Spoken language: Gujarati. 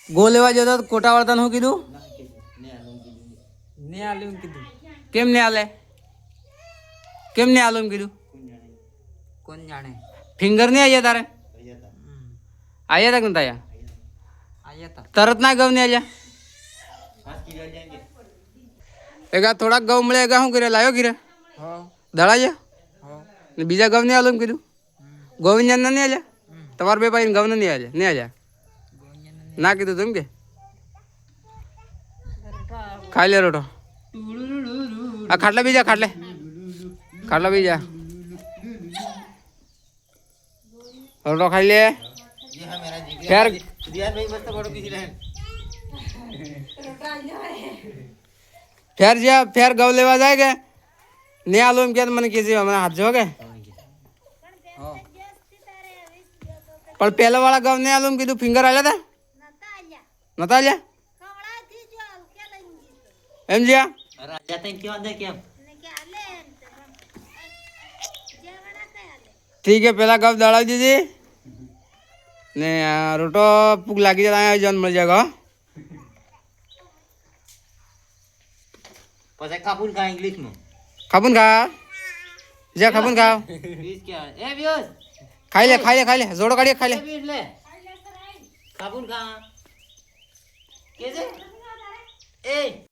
ગો લેવા જતો કોટા વાળતા શું કીધું ને આલ્યું કીધું કેમ ને આલે કેમ ને આલું એમ કીધું કોણ જાણે ફિંગર નહીં આવ્યા તારે આવ્યા તા કે નતા આવ્યા આયા તા તરત ના ગવ ને આવ્યા એગા થોડાક ગવ મળે એગા શું કરે લાવ્યો ગીરે હા દળા છે હા ને બીજા ગવ નહીં આલું એમ કીધું ગોવિંદન નહીં આવ્યા તમારે બે ભાઈ ગવ નહીં આવ્યા નહીં આવ્યા ના કીધું તું એમ કે ખાઈ લે રોટો આ ખાટલા બીજા ખાટલા બીજા રોટો ખાઈ લે ફેર ફેર જ્યાં ફેર ગવ લેવા જાય કે ને આલો એમ કે મને કીધી મને હાથ જો કે પણ પહેલા વાળા ગવ ને આલો એમ કીધું ફિંગર આલ્યા તા નતા આલ્યા એમ જ્યાં ઠીક है પેલા ગપ દળાવી દીધી ને રોટો ભૂખ લાગી જાય અહીંયા જન મળી જાય પછી ખાપુન ખા ઇંગ્લિશ માં ખાબુન ખા જા ખાબુન ખા બીજ કે એ વ્યુસ ખાઈ લે જોડો કાઢીએ ખાઈ લે બીજ લે ખાપુન ખા કે છે એ